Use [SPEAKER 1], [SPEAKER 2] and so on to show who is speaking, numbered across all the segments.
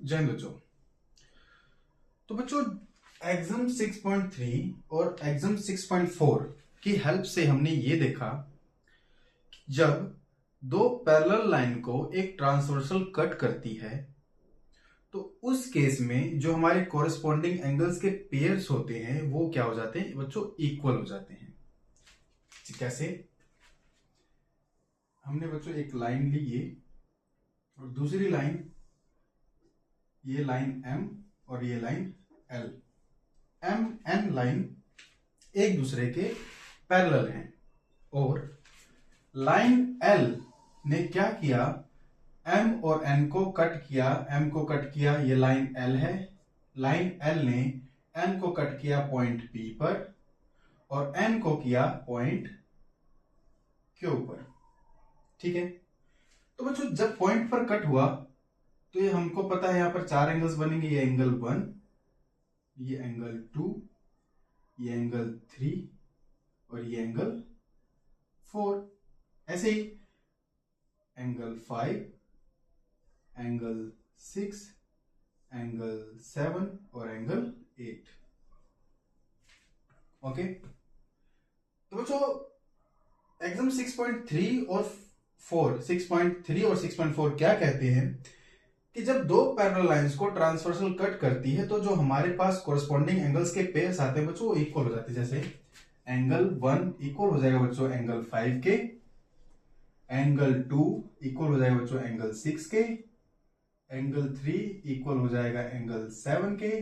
[SPEAKER 1] जय हिंद बच्चों। तो बच्चों एग्जाम 6.3 और एग्जाम 6.4 की हेल्प से हमने ये देखा जब दो पैरेलल लाइन को एक ट्रांसवर्सल कट करती है तो उस केस में जो हमारे कोरिस्पॉन्डिंग एंगल्स के पेयर्स होते हैं वो क्या हो जाते हैं बच्चों, इक्वल हो जाते हैं। कैसे? हमने बच्चों एक लाइन ली ये और दूसरी लाइन, ये लाइन M और ये line L, M N line एक दूसरे के पैरेलल हैं और लाइन L ने क्या किया, M और N को कट किया, M को कट किया, ये लाइन L है। लाइन L ने N को कट किया पॉइंट P पर और N को किया पॉइंट Q पर। ठीक है, तो बच्चों जब पॉइंट पर कट हुआ तो ये हमको पता है यहां पर चार एंगल्स बनेंगे। ये एंगल 1, ये एंगल 2, ये एंगल 3 और ये एंगल 4। ऐसे ही एंगल 5, एंगल 6, एंगल 7 और एंगल 8। ओके, तो बच्चों एग्जाम 6.3 और 6.3 और 6.4 क्या कहते हैं कि जब दो पैरेलल लाइंस को ट्रांसवर्सल कट करती है तो जो हमारे पास कोरिस्पॉन्डिंग एंगल्स के पेयर्स आते हैं बच्चों वो इक्वल हो जाते हैं। जैसे एंगल 1 इक्वल हो जाएगा बच्चों एंगल 5 के, एंगल 2 इक्वल हो जाएगा बच्चों एंगल 6 के, एंगल 3 इक्वल हो जाएगा एंगल 7 के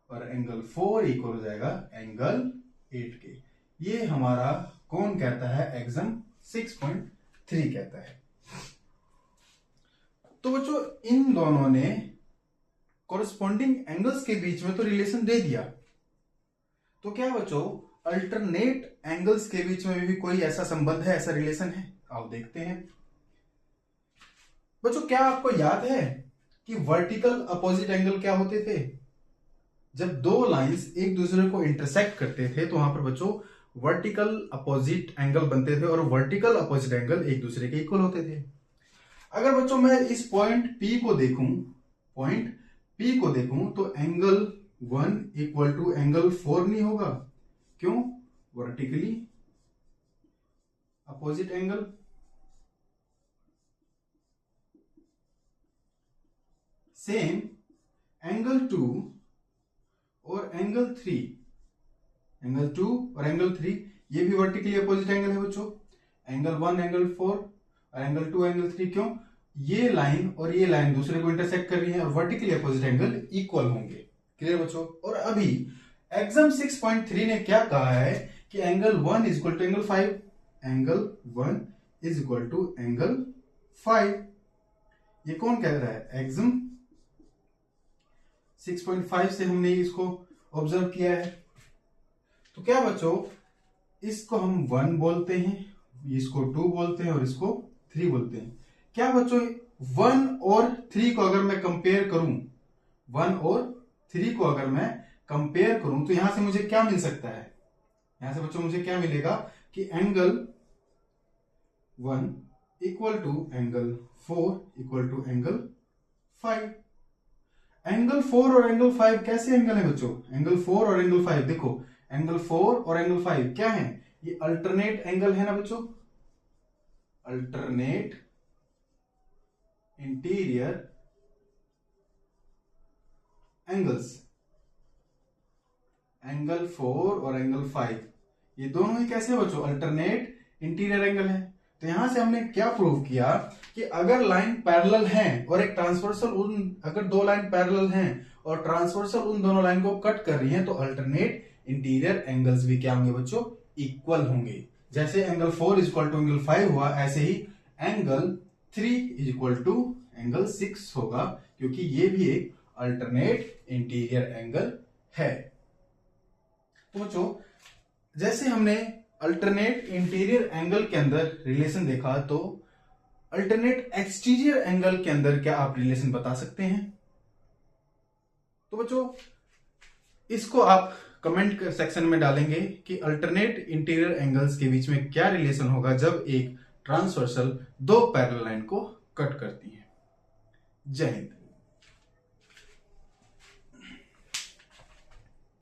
[SPEAKER 1] और एंगल 4 इक्वल हो जाएगा एंगल 8 के। ये हमारा कौन कहता है, एग्जाम 6.3 कहता है। तो बच्चों इन दोनों ने कोरिस्पॉन्डिंग एंगल्स के बीच में तो रिलेशन दे दिया, तो क्या बच्चों अल्टरनेट एंगल्स के बीच में भी कोई ऐसा संबंध है, ऐसा रिलेशन है? आओ देखते हैं। बच्चों क्या आपको याद है कि वर्टिकल अपोजिट एंगल क्या होते थे? जब दो लाइंस एक दूसरे को इंटरसेक्ट करते थे तो वहां पर बच्चों वर्टिकल अपोजिट एंगल बनते थे और वर्टिकल अपोजिट एंगल एक दूसरे के इक्वल होते थे। अगर बच्चों मैं इस पॉइंट P को देखूं तो एंगल 1 इक्वल टू एंगल 4 नहीं होगा। क्यों? Vertically opposite angle. Same angle 2 और एंगल 3, एंगल 2 और एंगल 3 ये भी वर्टिकली अपोजिट एंगल है बच्चों। एंगल 1 एंगल 4 और एंगल 2 एंगल 3। क्यों? ये लाइन और ये लाइन दूसरे को इंटरसेक्ट कर रही है और वर्टिकली अपोजिट एंगल इक्वल होंगे। क्लियर बच्चों? और अभी एग्जाम 6.3 ने क्या कहा है कि angle 1 is equal to angle 5, angle 1 is equal to angle 5। ये कौन कह रहा है? एग्जाम 6.5 से हमने इसको ऑब्जर्व किया है। तो क्या बच्चों इसको हम 1 बोलते हैं, इसको 2 बोलते हैं और इसको 3 बोलते हैं। क्या बच्चों 1 और 3 को अगर मैं कंपेयर करूं, 1 और 3 को अगर मैं कंपेयर करूं तो यहां से मुझे क्या मिल सकता है? यहां से बच्चों मुझे क्या मिलेगा कि angle 1 equal to angle 4 equal to angle 5। Angle 4 और एंगल 5 कैसे एंगल है बच्चों? एंगल 4 और एंगल 5 देखो, एंगल 4 और एंगल 5 क्या है? ये अल्टरनेट एंगल है ना बच्चों, अल्टरनेट इंटीरियर एंगल्स। एंगल 4 और एंगल 5 ये दोनों ही कैसे बच्चों? अल्टरनेट इंटीरियर एंगल है। तो यहां से हमने क्या प्रूव किया कि अगर लाइन पैरेलल है और एक ट्रांसवर्सल अगर दो लाइन पैरेलल हैं और ट्रांसवर्सल उन दोनों लाइन को कट कर रही हैं तो अल्टरनेट इंटीरियर एंगल्स भी क्या होंगे बच्चों? इक्वल होंगे। जैसे angle 4 is equal to angle 5 हुआ, ऐसे ही angle 3 is equal to angle 6 होगा, क्योंकि ये भी एक अल्टरनेट इंटीरियर एंगल है। तो बच्चों जैसे हमने अल्टरनेट इंटीरियर एंगल के अंदर रिलेशन देखा तो अल्टरनेट एक्सटीरियर एंगल के अंदर क्या आप रिलेशन बता सकते हैं? तो बच्चों इसको आप कमेंट सेक्शन में डालेंगे कि अल्टरनेट इंटीरियर एंगल्स के बीच में क्या रिलेशन होगा जब एक ट्रांसवर्सल दो पैरेलल लाइन को कट करती है। जय हिंद।